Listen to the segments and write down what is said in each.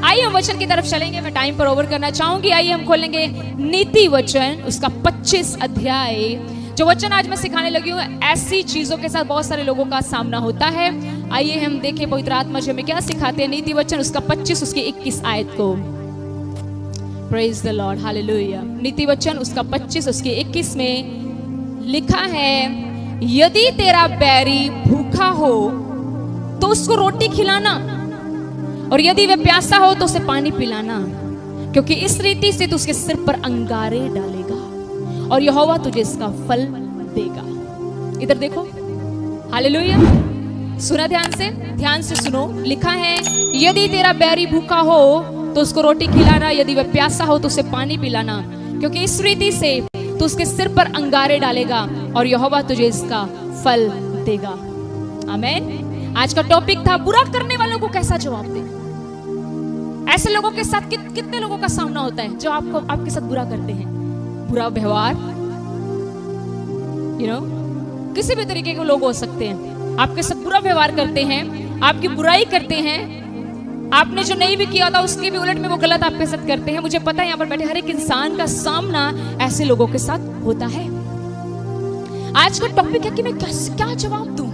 आइए हम वचन की तरफ चलेंगे, मैं टाइम पर ओवर करना चाहूंगी। आइए हम खोलेंगे नीति वचन उसका 25 अध्याय। जो वचन आज मैं सिखाने लगी हूँ, ऐसी चीजों के साथ बहुत सारे लोगों का सामना होता है। आइए हम देखें पवित्र आत्मा जी हमें क्या सिखाते हैं। नीति वचन उसका 25 उसकी 21 आयत को। Praise the Lord, hallelujah. नीति वचन उसका 25 उसकी 21 में लिखा है, यदि तेरा बैरी भूखा हो तो उसको रोटी खिलाना, और यदि वह प्यासा हो तो उसे पानी पिलाना, क्योंकि इस रीति से तू उसके सिर पर अंगारे डालेगा और यहोवा तुझे इसका फल देगा। इधर देखो, हालेलुया। सुना ध्यान से सुनो। लिखा है, यदि तेरा बैरी भूखा हो तो उसको रोटी खिलाना, यदि वह प्यासा हो तो उसे पानी पिलाना, क्योंकि इस रीति से तू उसके सिर पर अंगारे डालेगा और यहोवा तुझे इसका फल देगा। आमीन। आज का टॉपिक था बुरा करने वालों को कैसा जवाब दें। ऐसे लोगों के साथ कितने लोगों का सामना होता है जो आपके साथ बुरा करते हैं। बुरा व्यवहार, किसी भी तरीके के लोग हो सकते हैं, आपके साथ बुरा व्यवहार करते हैं, आपकी बुराई करते हैं, आपने जो नहीं भी किया था उसके भी उलट में वो गलत आपके साथ करते हैं। मुझे पता है यहाँ पर बैठे हर एक इंसान का सामना ऐसे लोगों के साथ होता है। आज का टॉपिक है कि मैं क्या जवाब दूं।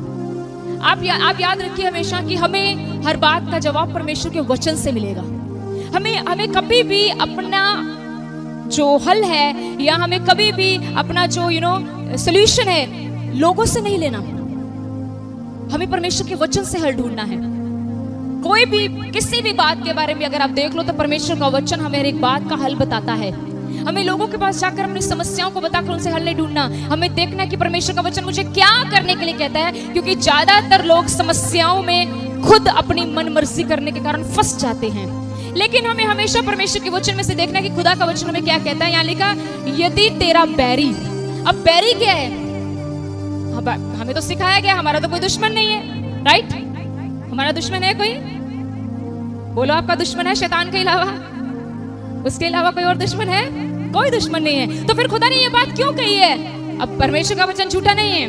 आप याद रखिए हमेशा कि हमें हर बात का जवाब परमेश्वर के वचन से मिलेगा। हमें कभी भी अपना जो हल है या हमें कभी भी अपना जो सॉल्यूशन है लोगों से नहीं लेना। हमें परमेश्वर के वचन से हल ढूंढना है। कोई भी किसी भी बात के बारे में अगर आप देख लो तो परमेश्वर का वचन हमें हर एक बात का हल बताता है। हमें लोगों के पास जाकर अपनी समस्याओं को बताकर उनसे हल नहीं ढूंढना। हमें देखना कि परमेश्वर का वचन मुझे क्या करने के लिए कहता है, क्योंकि ज्यादातर लोग समस्याओं में खुद अपनी मन मर्जी करने के कारण फंस जाते हैं। लेकिन हमें हमेशा परमेश्वर के वचन में से देखना कि खुदा का वचन हमें क्या कहता है। यहाँ लिखा, यदि तेरा बैरी, अब बैरी क्या है? हमें तो सिखाया गया हमारा तो कोई दुश्मन नहीं है, राइट? हमारा दुश्मन है कोई? बोलो, आपका दुश्मन है शैतान के अलावा? उसके अलावा कोई और दुश्मन है? कोई दुश्मन नहीं है। तो फिर खुदा ने ये बात क्यों कही है? अब परमेश्वर का वचन झूठा नहीं है।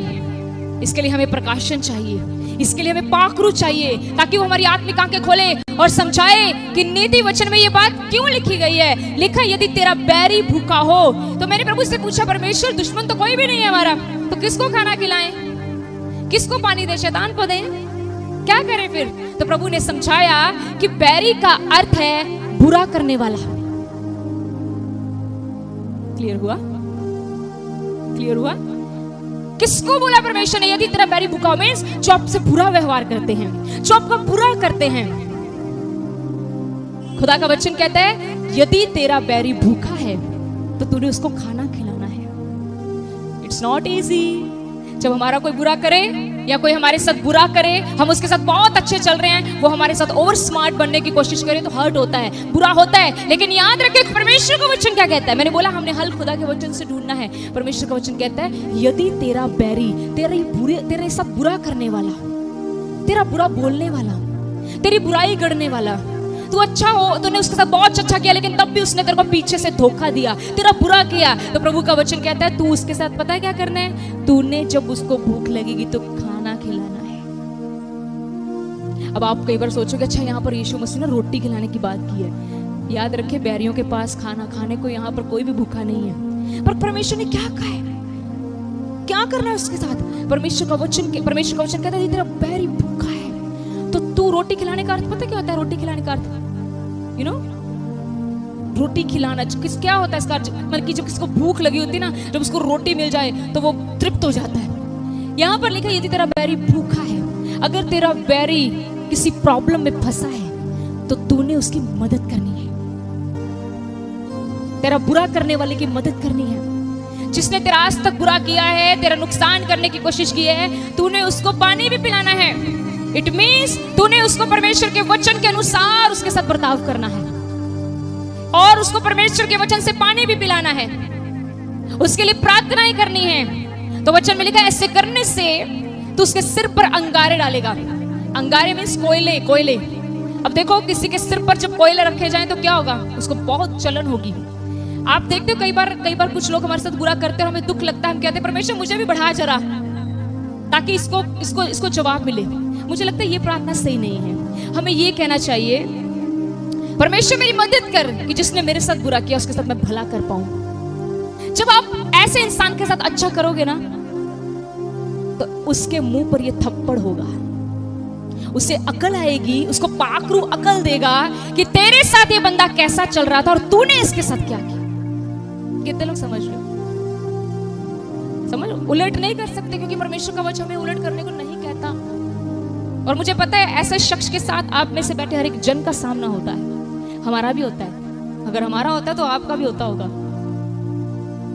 इसके लिए हमें प्रकाशन चाहिए, इसके लिए हमें पाखरू चाहिए, ताकि वो हमारी आत्मिक आंखें खोले और समझाए कि नीति वचन में ये बात क्यों लिखी गई है। लिखा, यदि तेरा बैरी भूखा हो। तो मैंने प्रभु से पूछा, परमेश्वर दुश्मन तो कोई भी नहीं है हमारा, तो किसको खाना खिलाएं, किसको पानी दे? शैतान को दें? क्या करें फिर? तो प्रभु ने समझाया कि बैरी का अर्थ है बुरा करने वाला। क्लियर हुआ? किसको बोला परमेश्वर ने? यदि तेरा बैरी भूखा मींस जो आपसे बुरा व्यवहार करते हैं, जो आपका बुरा करते हैं। खुदा का वचन कहता है, यदि तेरा बैरी भूखा है तो तूने उसको खाना खिलाना है। It's not easy. जब हमारा कोई बुरा करे या कोई हमारे साथ बुरा करे, हम उसके साथ बहुत अच्छे चल रहे हैं, वो हमारे साथ ओवर स्मार्ट बनने की कोशिश करे तो हर्ट होता है, बुरा होता है। लेकिन याद रखिए परमेश्वर का वचन क्या कहता है। मैंने बोला हमने हल खुदा के वचन से ढूंढना है। परमेश्वर का वचन कहता है, यदि तेरा बैरी, तेरे साथ बुरा करने वाला, तेरा बुरा बोलने वाला, तेरी बुराई गढ़ने वाला, तू अच्छा हो, तूने उसके साथ बहुत अच्छा किया, लेकिन तब भी उसने तेरे को पीछे से धोखा दिया, तेरा बुरा किया, तो प्रभु का वचन कहता है तू उसके साथ पता है क्या करना है? तूने जब उसको भूख लगेगी तो खाना खिलाना है। अब आप कई बार सोचोगे, अच्छा यहाँ पर यीशु मसीह ने रोटी खिलाने की बात की है। याद रखिए, बैरियों के पास खाना खाने को यहाँ पर कोई भी भूखा नहीं है। पर परमेश्वर ने क्या कहा है, क्या करना है उसके साथ? परमेश्वर का वचन कहता है, तेरा बैरी भूखा है तो तू रोटी खिलाने का अर्थ पता क्या होता है? रोटी खिलाने का अर्थ रोटी खिलाना क्या होता है? इसका मतलब कि जब किसी को भूख लगी होती है ना, जब उसको रोटी मिल जाए तो वो तृप्त हो जाता है। यहाँ पर लिखा, यदि तेरा बैरी भूखा है, अगर तेरा बैरी किसी प्रॉब्लम में फंसा है तो तूने उसकी मदद करनी है। तेरा बुरा करने वाले की मदद करनी है। जिसने तेरा आज तक बुरा किया है, तेरा नुकसान करने की कोशिश की है, तूने उसको पानी भी पिलाना है। इट मीन्स तूने उसको परमेश्वर के वचन के अनुसार उसके साथ बर्ताव करना है और उसको परमेश्वर के वचन से पानी भी पिलाना है, उसके लिए प्रार्थनाएं करनी है। तो वचन में लिखा है, ऐसे करने से तू उसके सिर पर अंगारे डालेगा। अंगारे मीन्स कोयले। अब देखो, किसी के सिर पर जब कोयले रखे जाएं तो क्या होगा? उसको बहुत जलन होगी। आप देखते हो कई बार कुछ लोग हमारे साथ बुरा करते हैं और हमें दुख लगता है। हम कहते हैं परमेश्वर मुझे भी बढ़ा जरा, ताकि इसको जवाब मिले। मुझे लगता है ये प्रार्थना सही नहीं है। हमें ये कहना चाहिए, परमेश्वर मेरी मदद कर कि जिसने मेरे साथ बुरा किया उसके साथ मैं भला कर पाऊं। जब आप ऐसे इंसान के साथ अच्छा करोगे ना, तो उसके मुंह पर ये थप्पड़ होगा, उसे अकल आएगी, उसको पाखरू अकल देगा कि तेरे साथ ये बंदा कैसा चल रहा था और तूने इसके साथ क्या किया। कितने लोग समझ रहे हो? समझ, उलट नहीं कर सकते क्योंकि परमेश्वर का वचन हमें उलट करने को नहीं कहता। और मुझे पता है ऐसे शख्स के साथ आप में से बैठे हर एक जन का सामना होता है, हमारा भी होता है। अगर हमारा होता है तो आपका भी होता होगा।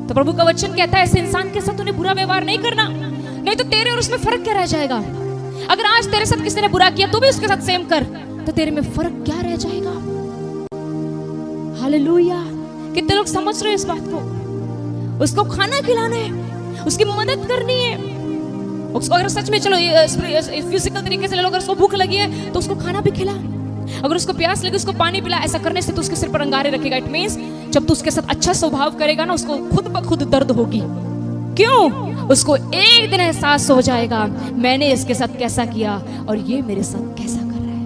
तो प्रभु का वचन कहता है ऐसे इंसान के साथ उन्हें बुरा व्यवहार नहीं करना, नहीं तो तेरे और उसमें फर्क क्या रह जाएगा। अगर आज तेरे साथ किसी ने बुरा किया तो भी उसके साथ सेम कर, तो तेरे में फर्क क्या रह जाएगा। हालेलुया। कितने लोग समझ रहे हैं इस बात को? उसको खाना खिलाना है, उसकी मदद करनी है, उसको अगर सच में चलो फिजिकल तरीके से ले लो, अगर उसको भूख लगी है तो उसको खाना भी खिला, अगर उसको प्यास लगी उसको पानी पिला। ऐसा करने से तो उसके सिर पर अंगारे रखेगा। इट मींस जब तू उसके साथ अच्छा स्वभाव करेगा ना, उसको खुद ब खुद दर्द होगी। क्यों? उसको एक दिन एहसास हो जाएगा मैंने इसके साथ कैसा किया और ये मेरे साथ कैसा कर रहा है।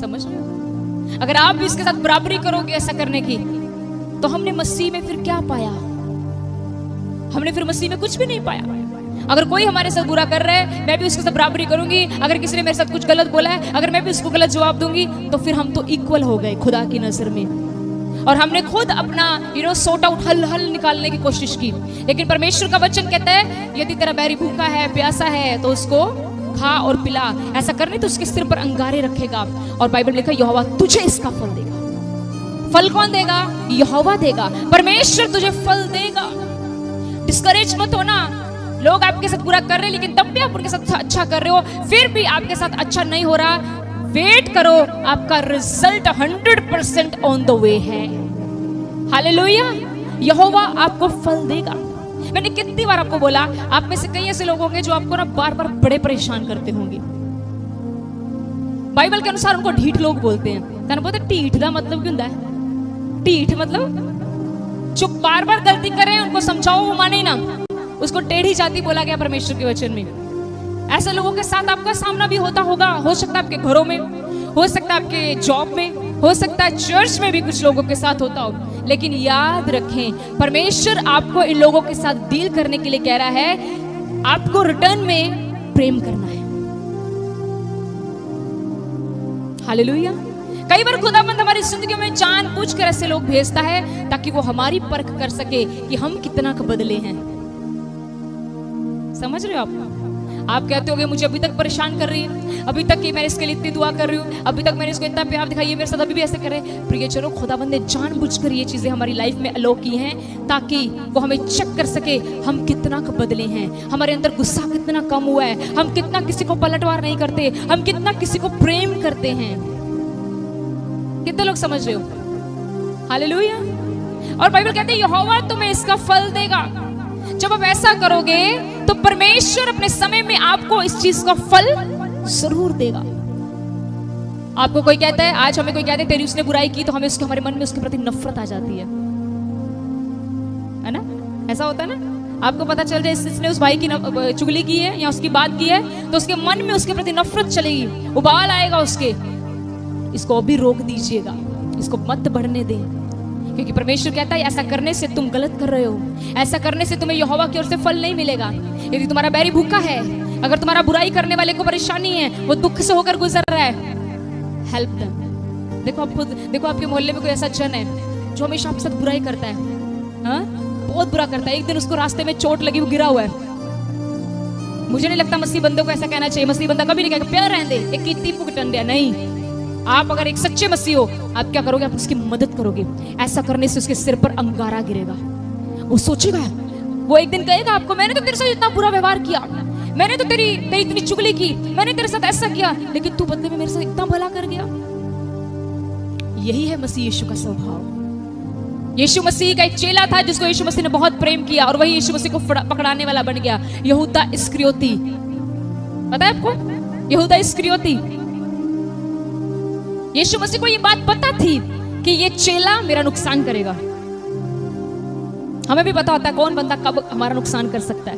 समझ रहे हो? अगर आप भी इसके साथ बराबरी करोगे ऐसा करने की, तो हमने मसीह में फिर क्या पाया? हमने फिर मसीह में कुछ भी नहीं पाया। अगर कोई हमारे साथ बुरा कर रहा है, मैं भी उसके साथ बराबरी करूंगी। अगर किसी ने मेरे साथ कुछ गलत बोला है, अगर मैं भी उसको गलत जवाब दूंगी, तो फिर हम तो इक्वल हो गए खुदा की नजर में। और हमने खुद अपना सॉर्ट आउट हल निकालने की कोशिश की। लेकिन परमेश्वर का वचन कहता है यदि तेरा बैरी भूखा है, प्यासा है, तो उसको खा और पिला। ऐसा करने तो उसके सिर पर अंगारे रखेगा। और बाइबल में लिखा यहोवा तुझे इसका फल देगा। फल कौन देगा? यहोवा देगा। परमेश्वर तुझे फल देगा। डिस्करेज मत होना। लोग आपके साथ बुरा कर रहे हैं लेकिन तब भी आप उनके साथ अच्छा कर रहे हो, फिर भी आपके साथ अच्छा नहीं हो रहा, वेट करो, आपका रिजल्ट 100% ऑन द वे है। हालेलुया। यहोवा आपको फल देगा। मैंने कितनी बार आपको बोला, आप में से कई ऐसे लोग होंगे जो आपको ना बार बार बड़े परेशान करते होंगे। बाइबल के अनुसार उनको ढीठ लोग बोलते हैं। तने पता ढीठ का मतलब क्या होता है? ढीठ मतलब जो बार बार गलती कर रहे हैं, उनको समझाओ वो माने ना, उसको टेढ़ी जाति बोला गया परमेश्वर के वचन में। ऐसे लोगों के साथ आपका सामना भी होता होगा। हो सकता है आपके घरों में, हो सकता है आपके जॉब में, हो सकता है चर्च में भी कुछ लोगों के साथ होता हो। लेकिन याद रखें, परमेश्वर आपको इन लोगों के साथ डील करने के लिए कह रहा है, आपको रिटर्न में प्रेम करना है। हालेलुया। कई बार खुदाबंद हमारी जिंदगी में जानबूझकर ऐसे लोग भेजता है ताकि वो हमारी परख कर सके कि हम कितना बदले हैं। समझ रहे हो आप कहते होगे मुझे अभी तक परेशान कर रही है, अभी तक कि मैं इसके लिए इतनी दुआ कर रही हूँ, अभी तक मैंने इसको इतना प्यार दिखाई है, मेरे साथ अभी भी ऐसे करे। प्रिय चलो, खुदाबंद ने जानबूझकर ये चीजें हमारी लाइफ में अलो की हैं ताकि वो हमें चेक कर सके हम कितना बदले हैं, हमारे अंदर गुस्सा कितना कम हुआ है, हम कितना किसी को पलटवार नहीं करते, हम कितना किसी को प्रेम करते हैं। कितने लोग समझ रहे हो? हालेलुया। और बाइबल कहते हैं यहोवा तुम्हें इसका फल देगा। जब आप ऐसा करोगे तो परमेश्वर अपने समय में आपको इस चीज का फल जरूर देगा। आपको कोई कहता है, आज हमें कोई कहता है तेरी उसने बुराई की, तो हमें उसके हमारे मन में उसके प्रति नफरत आ जाती है ना? ऐसा होता है ना? आपको पता चल जाए इसने उस भाई की चुगली की है या उसकी बात की है, तो उसके मन में उसके प्रति नफरत चलेगी, उबाल आएगा उसके। इसको अभी रोक दीजिएगा, इसको मत बढ़ने दें, क्योंकि परमेश्वर कहता है ऐसा करने से तुम गलत कर रहे हो, ऐसा करने से तुम्हें यहोवा की ओर से फल नहीं मिलेगा। यदि तुम्हारा बैरी भूखा है, अगर तुम्हारा बुराई करने वाले को परेशानी है, वो दुख से होकर गुजर रहा है, हेल्प देम। देखो आप खुद देखो, आपके मोहल्ले में कोई ऐसा जन है जो हमेशा आपके साथ बुराई करता है, हाँ? बहुत बुरा करता है। एक दिन उसको रास्ते में चोट लगी, वो गिरा हुआ है। मुझे नहीं लगता मसीह बंदों को ऐसा कहना चाहिए। मसीह बंदा कभी नहीं कहेगा प्यार रहने दे, एक कीती पुकटन दे, नहीं। आप अगर एक सच्चे मसीह हो, आप क्या करोगे? आप उसकी मदद करोगे। ऐसा करने से उसके सिर पर अंगारा गिरेगा। वो सोचेगा, वो एक दिन कहेगा आपको, मैंने तो तेरे साथ इतना बुरा व्यवहार किया, मैंने तो तेरी इतनी चुगली की, मैंने तेरे साथ ऐसा किया, लेकिन तू बदले में मेरे साथ इतना भला कर गया। यही है मसीह यीशु का स्वभाव। यीशु मसीह का एक चेला था जिसको यीशु मसीह ने बहुत प्रेम किया, और वही यीशु मसीह को पकड़ाने वाला बन गया, यहूदा इस्करियोती। पता है आपको? यहूदा इस्करियोती। यीशु मसीह को ये बात पता थी कि ये चेला मेरा नुकसान करेगा। हमें भी पता होता है कौन बंदा कब हमारा नुकसान कर सकता है।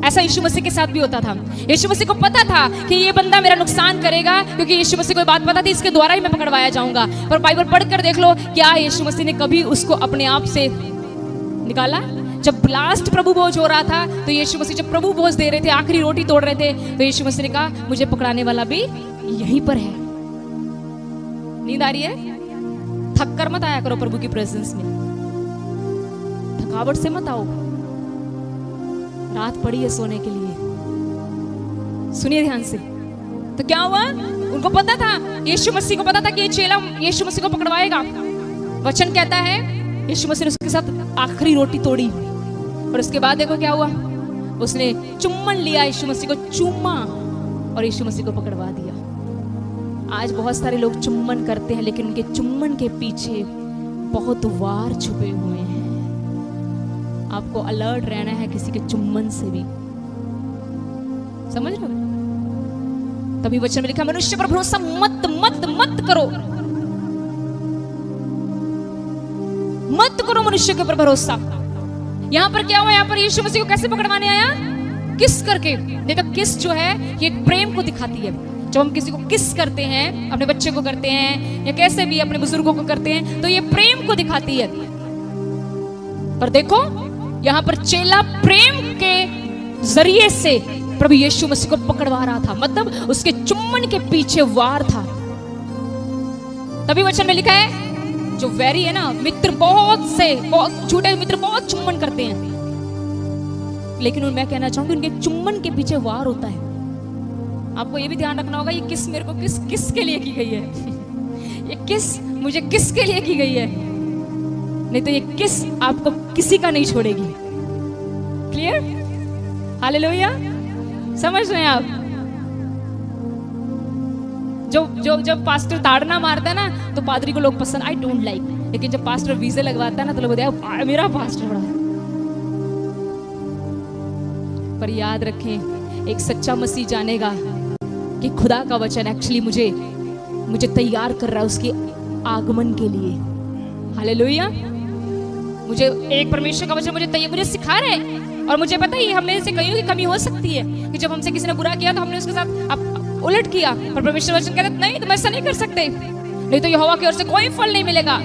ऐसा यीशु मसीह के साथ भी होता था। यीशु मसीह को पता था कि ये बंदा मेरा नुकसान करेगा, क्योंकि यीशु मसीह को बात पता थी इसके द्वारा ही मैं पकड़वाया जाऊंगा। पर बाइबल पढ़कर देख लो, क्या यीशु मसीह ने कभी उसको अपने आप से निकाला? जब लास्ट प्रभु भोज हो रहा था तो यीशु मसीह जब प्रभु भोज दे रहे थे, आखिरी रोटी तोड़ रहे थे, तो यीशु मसीह ने कहा मुझे पकड़ाने वाला भी यहीं पर है। नींद आ रही है? थक कर मत आया करो प्रभु की प्रेजेंस में, थकावट से मत आओ। रात पड़ी है सोने के लिए, सुनिए ध्यान से। तो क्या हुआ? उनको पता था, यीशु मसीह को पता था कि ये चेला यीशु मसीह को पकड़वाएगा। वचन कहता है यीशु मसीह ने उसके साथ आखिरी रोटी तोड़ी, और उसके बाद देखो क्या हुआ, उसने चुम्बन लिया, यीशु मसीह को चूमा और यीशु मसीह को पकड़वा दिया। आज बहुत सारे लोग चुम्बन करते हैं, लेकिन उनके चुम्बन के पीछे बहुत वार छुपे हुए हैं। आपको अलर्ट रहना है किसी के चुम्बन से भी, समझ लो। तभी वचन में लिखा, मनुष्य पर भरोसा मत मत मत करो, मत करो मनुष्य के ऊपर भरोसा। यहां पर क्या हुआ? यहां पर यीशु मसीह को कैसे पकड़वाने आया? किस करके। देखो किस जो है ये प्रेम को दिखाती है। जब हम किसी को किस करते हैं, अपने बच्चे को करते हैं या कैसे भी अपने बुजुर्गों को करते हैं, तो ये प्रेम को दिखाती है। पर देखो यहां पर चेला प्रेम के जरिए से प्रभु यीशु मसीह को पकड़वा रहा था, मतलब उसके चुम्बन के पीछे वार था। तभी वचन में लिखा है, जो वैरी है ना, मित्र बहुत झूठे मित्र बहुत चुम्बन करते हैं, लेकिन मैं कहना चाहूंगी उनके चुम्बन के पीछे वार होता है। आपको ये भी ध्यान रखना होगा, ये किस मेरे को किस के लिए की गई है ये किस मुझे किस के लिए की गई है, नहीं तो ये किस आपको किसी का नहीं छोड़ेगी। क्लियर? हालेलुया। समझ रहे हैं आप? जब पास्टर ताड़ना मारता है ना, तो पादरी को लोग पसंद, आई डोंट लाइक, लेकिन जब पास्टर वीजे लगवाता है ना, तो लोग बोलते हैं मेरा पास्टर बड़ा है। पर याद रखें, एक सच्चा मसीह जानेगा कि खुदा का वचन एक्चुअली मुझे तैयार कर रहा है उसके आगमन के लिए। हालेलुया। मुझे एक परमेश्वर का वचन मुझे सिखा रहे हैं, और मुझे पता है हमें से कईयों की कमी हो सकती है कि जब हमसे किसी ने बुरा किया तो हमने उसके साथ उलट किया, पर परमेश्वर वचन कहते नहीं, तुम ऐसा नहीं कर सकते, नहीं तो यहोवा की ओर से कोई फल नहीं मिलेगा।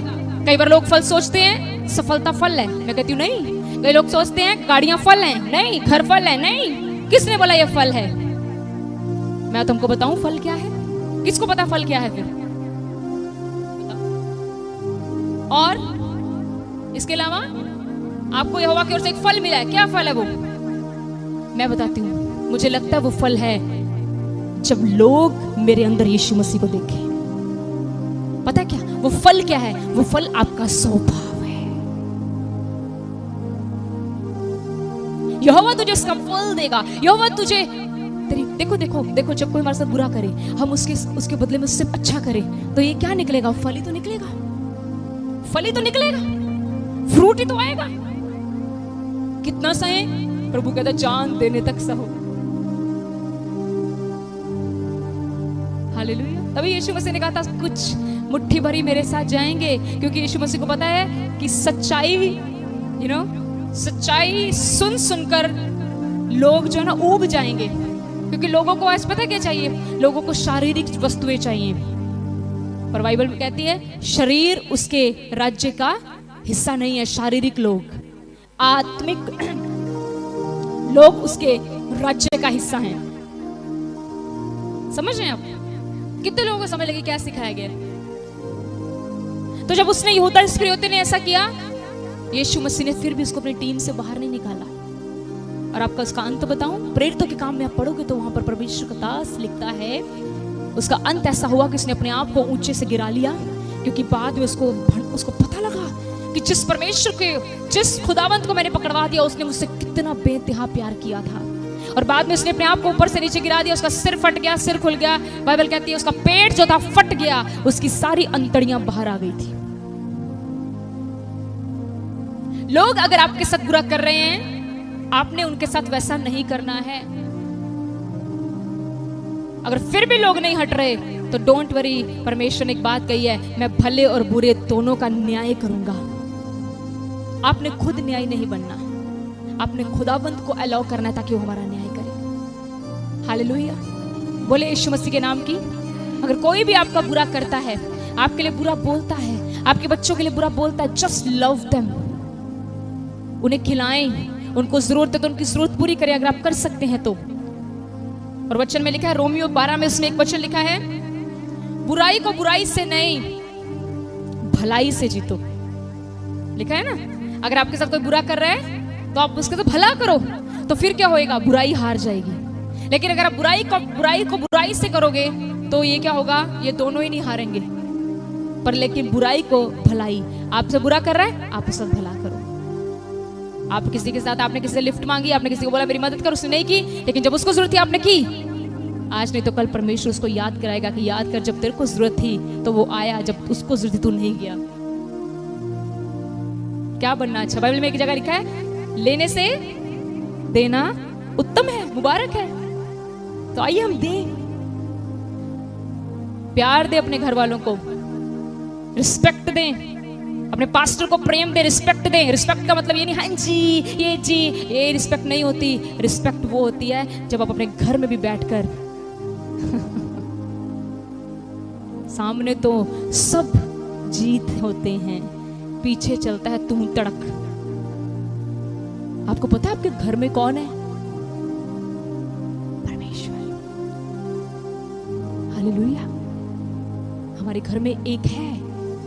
कई बार लोग फल सोचते हैं सफलता फल है, मैं कहती हूँ नहीं। कई लोग सोचते हैं गाड़ियां फल हैं, नहीं। घर फल है, नहीं। किसने बोला ये फल है? मैं तुमको बताऊं फल क्या है? किसको पता फल क्या है फिर? और इसके अलावा आपको यहोवा की ओर से एक फल मिला है, क्या फल है वो? मैं बताती हूँ। मुझे लगता है वो फल है जब लोग मेरे अंदर यीशु मसीह को देखें। पता क्या वो फल क्या है? वो फल आपका स्वभाव है। यहोवा तुझे उसका फल देगा। यहोवा तुझे तेरी देखो जब कोई हमारे साथ बुरा करे, हम उसके बदले में उससे अच्छा करें, तो ये क्या निकलेगा? फल ही तो निकलेगा, फल ही तो निकलेगा, फ्रूट ही तो आएगा। कितना सहे? प्रभु कहता जान देने तक सहो। हालेलुया। तभी यीशु मसीह ने कहा था कुछ मुट्ठी भरी मेरे साथ जाएंगे, क्योंकि यीशु मसीह को पता है कि सच्चाई सच्चाई सुन सुनकर लोग जो है ना ऊब जाएंगे, क्योंकि लोगों को आज पता क्या चाहिए? लोगों को शारीरिक वस्तुएं चाहिए, पर बाइबल में कहती है शरीर उसके राज्य का हिस्सा नहीं है। शारीरिक लोग, आत्मिक लोग उसके राज्य का हिस्सा हैं। समझ रहे हैं आप? कितने लोगों को समझ लगी क्या सिखाया गया? तो जब उसने यहूदा इस्करियोती ने ऐसा किया, यीशु मसीह ने फिर भी उसको अपनी टीम से बाहर नहीं निकाला। और आपका उसका अंत बताऊं, प्रेरितों के काम में आप पढ़ोगे तो वहां पर परमेश्वर का दास लिखता है, उसका अंत ऐसा हुआ कि उसने अपने आप को ऊंचे से गिरा लिया, क्योंकि बाद में उसको पता लगा कि जिस खुदावंत को मैंने पकड़वा दिया, उसने मुझसे कितना बेइंतहा प्यार किया था। और बाद में उसने अपने आप को ऊपर से नीचे गिरा दिया, उसका सिर फट गया, सिर खुल गया। बाइबल कहती है उसका पेट जो था फट गया, उसकी सारी अंतड़ियां बाहर आ गई थी। लोग अगर आपके साथ बुरा कर रहे हैं, आपने उनके साथ वैसा नहीं करना है। अगर फिर भी लोग नहीं हट रहे तो डोंट वरी, परमेश्वर ने एक बात कही है, मैं भले और बुरे दोनों का न्याय करूंगा। आपने खुद न्याय नहीं बनना, आपने खुदाबंद को अलाउ करना है ताकि वो हमारा न्याय करे। हालेलुया, बोले यीशु मसीह के नाम की। अगर कोई भी आपका बुरा करता है, आपके लिए बुरा बोलता है, आपके बच्चों के लिए बुरा बोलता है, जस्ट लव देम, उन्हें खिलाएं, उनको जरूरत है तो उनकी जरूरत पूरी करें अगर आप कर सकते हैं तो। और वचन में लिखा है रोमियो 12 में, उसमें एक वचन लिखा है, बुराई को बुराई से नहीं भलाई से जीतो। लिखा है ना, अगर आपके साथ कोई बुरा कर रहा है तो आप उसके तो भला करो, तो फिर क्या होएगा, बुराई हार जाएगी। लेकिन अगर आप बुराई को बुराई से करोगे तो ये क्या होगा, ये दोनों ही नहीं हारेंगे। पर लेकिन बुराई को भलाई, आपसे बुरा कर रहा है आप उससे भला करो। आप किसी के साथ, आपने किसी से लिफ्ट मांगी, आपने किसी को बोला मेरी मदद कर, उसने नहीं की, लेकिन जब उसको जरूरत थी आपने की। आज नहीं तो कल परमेश्वर उसको याद कराएगा कि याद कर, जब तेरे को जरूरत थी तो वो आया, जब उसको जरूरत थी तू नहीं गया। क्या बनना अच्छा, बाइबल में एक जगह लिखा है, लेने से देना उत्तम है, मुबारक है। तो आइए हम दें, प्यार दे अपने घर वालों को, रिस्पेक्ट दें, अपने पास्टर को प्रेम दे, रिस्पेक्ट दें। रिस्पेक्ट का मतलब ये नहीं हाँ जी, ये रिस्पेक्ट नहीं होती। रिस्पेक्ट वो होती है जब आप अपने घर में भी बैठकर सामने तो सब जीत होते हैं, पीछे चलता है तू तड़क। आपको पता है आपके घर में कौन है? परमेश्वर। हालेलुया। हमारे घर में एक है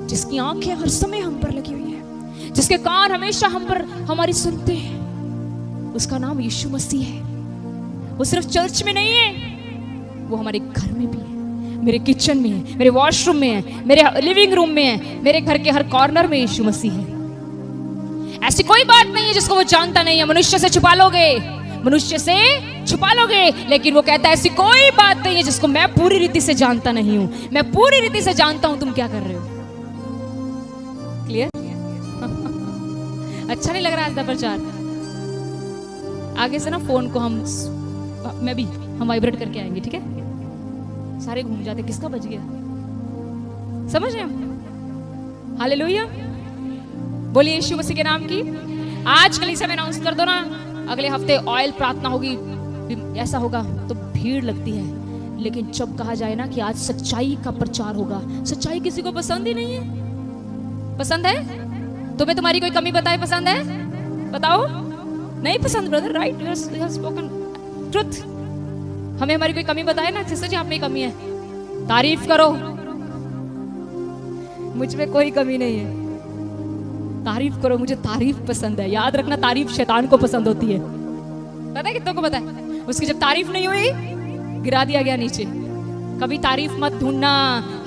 जिसकी आंखें हर समय हम पर लगी हुई है, जिसके कान हमेशा हम पर हमारी सुनते हैं। उसका नाम यीशु मसीह है। वो सिर्फ चर्च में नहीं है, वो हमारे घर में भी है, मेरे किचन में है, मेरे वॉशरूम में है, मेरे लिविंग रूम में है, मेरे घर के हर कॉर्नर में यीशु मसीह है। ऐसी कोई बात नहीं है जिसको वो जानता नहीं है। मनुष्य से छुपा लोगे, मनुष्य से छुपा लोगे, लेकिन वो कहता है ऐसी कोई बात नहीं है जिसको मैं पूरी रीति से जानता नहीं हूं। मैं पूरी रीति से जानता हूं तुम क्या कर रहे हो। क्लियर? अच्छा नहीं लग रहा आज का प्रचार? आगे से ना फोन को हम वाइब्रेट करके आएंगे, ठीक है? सारे घूम जाते, किसका बज गया, समझ रहे हम? हालेलुया, बोलिए यीशु मसीह के नाम की। आज कलीसिया में अनाउंस कर दो ना, अगले हफ्ते ऑयल प्रार्थना होगी, ऐसा होगा तो भीड़ लगती है। लेकिन जब कहा जाए ना कि आज सच्चाई का प्रचार होगा, सच्चाई किसी को पसंद ही नहीं है। पसंद है? तुम्हें तुम्हारी कोई कमी बताए पसंद है? बताओ। नहीं पसंद brother, right, you have spoken truth. हमें हमारी कोई कमी बताए ना, जिससे जी आप में कमी है, तारीफ करो। मुझ में कोई कमी नहीं है, तारीफ करो। मुझे तारीफ पसंद है। याद रखना, तारीफ शैतान को पसंद होती है। पता है कितनों को पता है? उसकी जब तारीफ नहीं हुई, गिरा दिया गया नीचे। कभी तारीफ मत ढूंढना,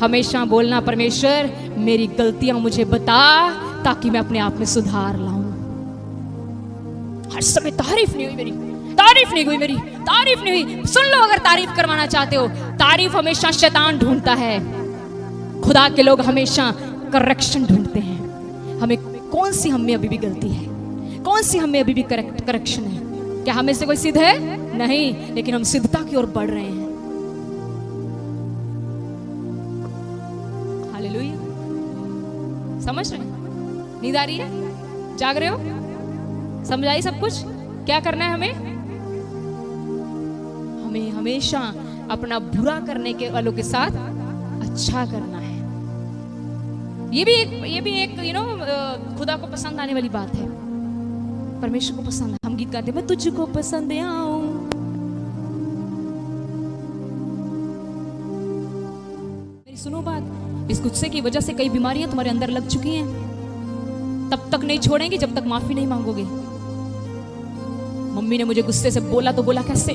हमेशा बोलना परमेश्वर मेरी गलतियां मुझे बता ताकि मैं अपने आप में सुधार लाऊं। हर समय तारीफ नहीं हुई मेरी, तारीफ नहीं हुई मेरी, तारीफ नहीं हुई। सुन लो, अगर तारीफ करवाना चाहते हो, तारीफ हमेशा शैतान ढूंढता है। खुदा के लोग हमेशा करेक्शन ढूंढते हैं। हमें कौन सी हम में अभी भी गलती है, कौन सी हम में अभी भी करेक्शन है। क्या हमें से कोई सिद्ध है? नहीं, लेकिन हम सिद्धता की ओर बढ़ रहे हैं। हालेलुया। समझ रहे हैं? नींद आ रही है? जाग रहे हो? समझ आई सब कुछ? क्या करना है हमें? हमें हमेशा अपना बुरा करने के वालों के साथ अच्छा करना है। ये भी एक खुदा को पसंद आने वाली बात है। परमेश्वर को पसंद है। हम गीत गाते, मैं तुझको पसंद आऊं। मेरी सुनो बात, इस गुस्से की वजह से कई बीमारियां तुम्हारे अंदर लग चुकी हैं। तब तक नहीं छोड़ेंगी जब तक माफी नहीं मांगोगे। मम्मी ने मुझे गुस्से से बोला तो बोला कैसे,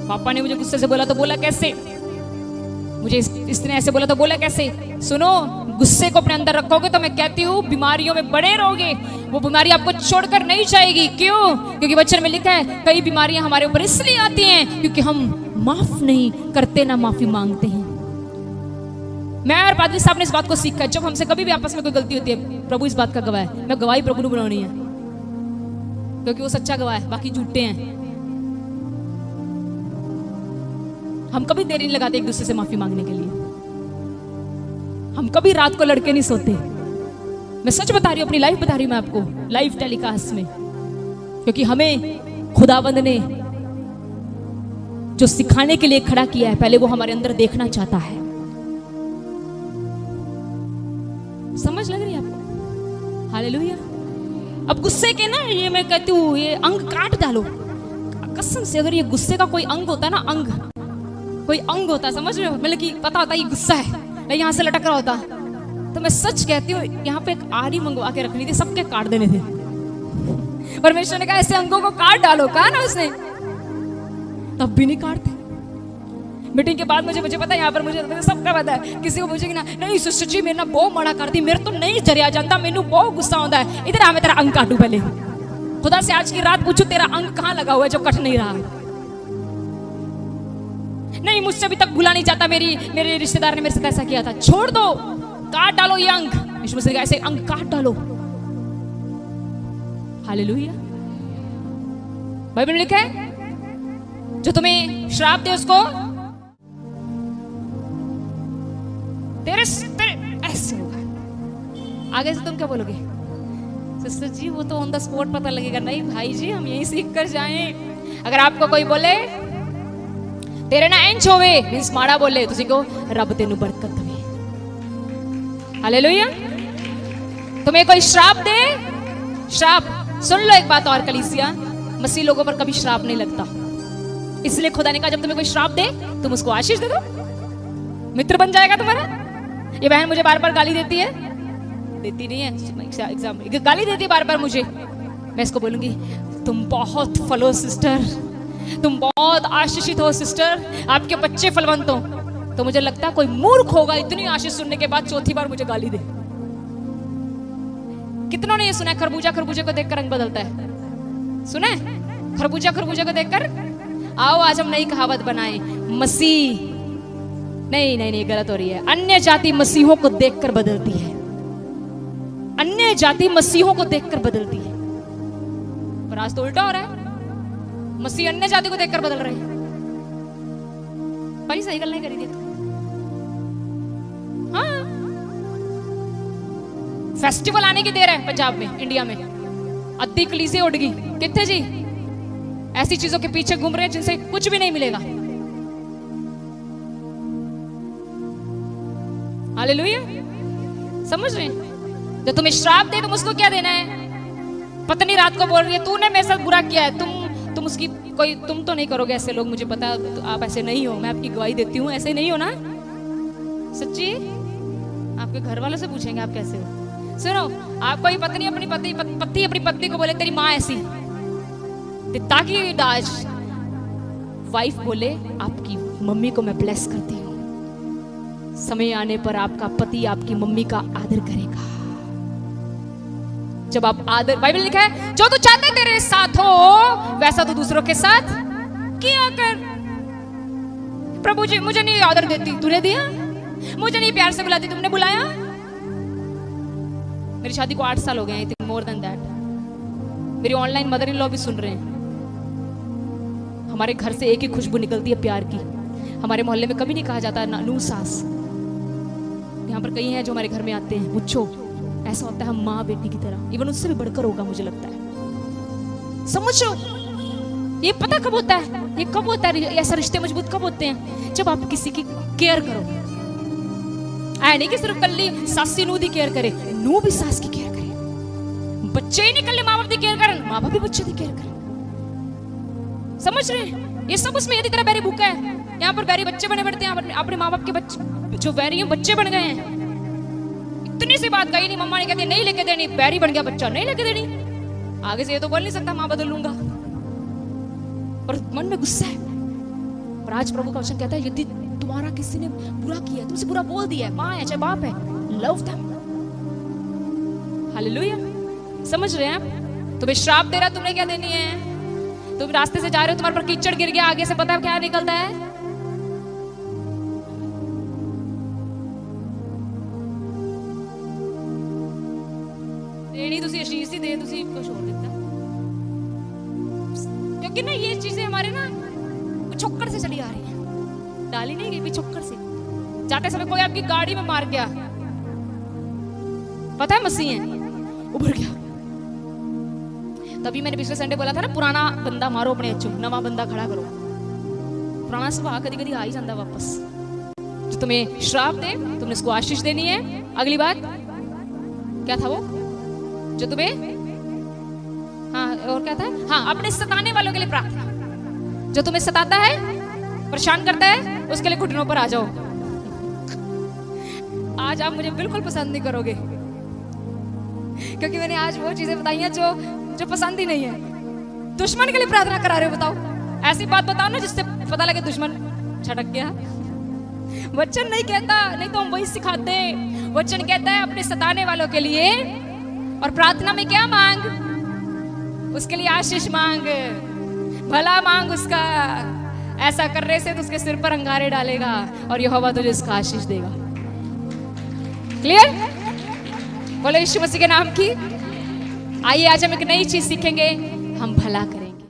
पापा ने मुझे गुस्से से बोला तो बोला कैसे, मुझे इसने ऐसे बोला तो बोला कैसे। सुनो, गुस्से को अपने अंदर रखोगे तो मैं कहती हूँ बीमारियों में बड़े रहोगे। वो बीमारी आपको छोड़कर नहीं जाएगी। क्यों? क्योंकि वचन में लिखा है कई बीमारियां हमारे ऊपर इसलिए आती हैं क्योंकि हम माफ नहीं करते, ना माफी मांगते हैं। मैं और पादरी साहब ने इस बात को सीखा है। जब हमसे कभी भी आपस में कोई गलती होती है, प्रभु इस बात का गवाह है, मैं गवाही प्रभु ने बनानी है क्योंकि वो सच्चा गवाह है, बाकी झूठे हैं। हम कभी देरी नहीं लगाते एक दूसरे से माफी मांगने के लिए। हम कभी रात को लड़के नहीं सोते। मैं सच बता रही हूँ, अपनी लाइफ बता रही हूँ मैं आपको, लाइव टेलीकास्ट में। क्योंकि हमें खुदावंद ने जो सिखाने के लिए खड़ा किया है, पहले वो हमारे अंदर देखना चाहता है। समझ लग रही है आपको? हालेलुया। अब गुस्से के ना, ये मैं कहती हूँ, ये अंग काट डालो कसम से। अगर ये गुस्से का कोई अंग होता ना, कोई अंग होता, समझ रहे हो, मतलब कि पता होता ये गुस्सा है, नहीं यहाँ से लटक रहा होता, तो मैं सच कहती हूँ यहाँ पे एक आरी मंगवा के रखनी थी, सबके काट देने थे। परमेश्वर ने कहा ऐसे अंगों को काट डालो, कहा ना उसने, तब भी नहीं काटते। मीटिंग के बाद मुझे पता है, यहाँ पर मुझे सबका पता है, किसी को पूछेगी ना, नहीं सिस्टर जी मेरे ना बहुत मना करती, मेरे तो नहीं जरिया जानता, मेनू बहुत गुस्सा होता है, इधर आ मैं तेरा अंग काटू पहले। खुदा से आज की रात पूछू तेरा अंग कहाँ लगा हुआ है जो कट नहीं रहा? नहीं मुझसे अभी तक भूला नहीं जाता, मेरे रिश्तेदार ने मेरे साथ ऐसा किया था, छोड़ दो, काट डालो ये अंग। यीशु मसीह ऐसे अंग काट डालो। हालेलुया। बाइबल में लिखा है जो तुम्हें श्राप दे उसको तेरे ऐसे होगा। आगे से तुम क्या बोलोगे? सिस्टर जी वो तो ऑन द स्पॉट पता लगेगा। नहीं भाई जी, हम यही सीख कर जाएं। अगर आपको कोई बोले तेरे ना इंच होवे, मींस माड़ा बोले, तुसी को रब तेनू बरकत देवे। हालेलुया। तुम्हें कोई श्राप दे, श्राप सुन लो एक बात और कलीसिया, मसीह लोगों पर कभी श्राप नहीं लगता। इसलिए खुदा ने कहा जब तुम्हें कोई श्राप दे तुम उसको आशीष दे दो, मित्र बन जाएगा तुम्हारा। ये बहन मुझे बार बार गाली देती है, देती नहीं है, एग्जाम गाली देती है बार बार मुझे। मैं इसको बोलूंगी तुम बहुत फलो सिस्टर, तुम बहुत आशीषित हो सिस्टर, आपके बच्चे फलवंत हो। तो मुझे लगता है कोई मूर्ख होगा इतनी आशीष सुनने के बाद चौथी बार मुझे गाली दे। कितनों ने ये सुना है खरबूजा खरबूजे को देखकर रंग बदलता है? सुना है खरबूजा खरबूजे को देखकर? आओ आज हम नई कहावत बनाएं, मसीह नहीं नहीं नहीं, गलत हो रही है। अन्य जाति मसीहों को देखकर बदलती है, अन्य जाति मसीहों को देखकर बदलती है। पर आज तो उल्टा हो रहा है, मसीह अन्य जाति को देखकर बदल रहे हैं। भाई सही गल नहीं करी थी तो। हाँ फेस्टिवल आने की देर है पंजाब में, इंडिया में अद्धी कलीसिया उड़ गई। कितने जी ऐसी चीजों के पीछे घूम रहे हैं जिनसे कुछ भी नहीं मिलेगा। हालेलुया। समझ रहे हैं? जो तुम्हें श्राप दे तुम उसको क्या देना है? पत्नी रात को बोल रही है तूने मेरे साथ बुरा किया है, तुम उसकी कोई, तुम तो नहीं करोगे ऐसे, लोग मुझे पता तो आप ऐसे नहीं हो, मैं आपकी गवाही देती हूँ, ऐसे नहीं हो ना सच्ची? आपके घर वालों से पूछेंगे आप कैसे हो। सुनो, आपको ही पत्नी अपनी पत्नी को बोले तेरी माँ ऐसी, ताकि आज वाइफ बोले आपकी मम्मी को मैं ब्लेस करती हूँ, समय आने पर आपका पति आपकी मम्मी का आदर करेगा। जब आप आदर, बाइबल लिखा है जो तू चाहते तेरे साथ हो वैसा तू दूसरों के साथ किया कर। प्रभु जी मुझे नहीं आदर देती, तूने दिया। मुझे नहीं प्यार से बुलाती, तुमने बुलाया। मेरी शादी को 8 साल हो गए, I think more than that. मेरी ऑनलाइन मदर इन लॉ भी सुन रहे हैं। हमारे घर से एक ही खुशबू निकलती है प्यार की। हमारे मोहल्ले में कभी नहीं कहा जाता नू सास। यहाँ पर कई हैं जो हमारे घर में आते हैं, पूछो ऐसा होता है हम माँ बेटी की तरह, इवन उससे भी बढ़कर होगा मुझे लगता है। समझो ये पता कब होता है, ये कब होता है, ऐसा रिश्ते मजबूत कब होते हैं? जब आप किसी की केयर करो। ऐ नहीं कि सिर्फ कल्ली सासी नू दी केयर करे, नू भी सास की केयर करे। बच्चे ही नहीं कल्ले माँ बाप की केयर करन, माँ बाप भी बच्चे की केयर करन। समझ रहे हैं? ये सब उसमें यदि तरह बैरी भूखा है। यहाँ पर बैरी बच्चे बने बढ़ते हैं, अपने माँ बाप के बच्चे जो बैरी हैं बच्चे बन गए हैं। इतनी सी बात कही नहीं, मम्मा ने कहती नहीं लेके देनी, बैरी बन गया बच्चा, नहीं लेके देनी। आगे से ये तो बोल नहीं सकता माँ बदल लूंगा, पर मन में गुस्सा है। पर आज प्रभु का वचन कहता है यदि तुम्हारा किसी ने बुरा किया, तुमसे बुरा बोल दिया है, माँ है चाहे बाप है, लव देम। हालेलुया। समझ रहे हैं आप? तुम्हें श्राप दे रहा, तुमने क्या देनी है? तुम रास्ते से जा रहे हो, तुम्हारे पर कीचड़ गिर गया, आगे से पता है क्या निकलता है? क्योंकि ना ये चीजें हमारे ना पिछोक्कर से चली आ रही हैं, डाली नहीं गई पिछोक्कर से। जाते समय कोई आपकी गाड़ी में मार गया, पता है मसीह है, उभर गया, तभी मैंने पिछले संडे बोला था ना, पुराना बंदा मारो अपने अच्छो, नवा बंदा खड़ा करो। पुराना स्वभाव कभी कभी आ ही जाता वापस। जो तुम्हें श्राप दे तुमने उसको आशीष देनी है। अगली बात क्या था वो जो तुम्हें, हाँ और क्या था, हाँ अपने सताने वालों के लिए प्रार्थना। जो तुम्हें सताता है, परेशान करता है, उसके लिए घुटनों पर आ जाओ। आज आप मुझे बिल्कुल पसंद नहीं करोगे, क्योंकि मैंने आज वो चीजें बताई हैं जो पसंद ही नहीं है। दुश्मन के लिए प्रार्थना करा रहे हो, बताओ ऐसी बात बताओ ना जिससे पता लगे दुश्मन छटक गया। वचन नहीं कहता, नहीं तो हम वही सिखाते हैं। वचन कहता है अपने सताने वालों के लिए, और प्रार्थना में क्या मांग, उसके लिए आशीष मांग, भला मांग उसका। ऐसा करने से तो उसके सिर पर अंगारे डालेगा और यहोवा तुझे उसका आशीष देगा। क्लियर? बोलो यीशु मसीह के नाम की। आइए आज हम एक नई चीज सीखेंगे, हम भला करेंगे।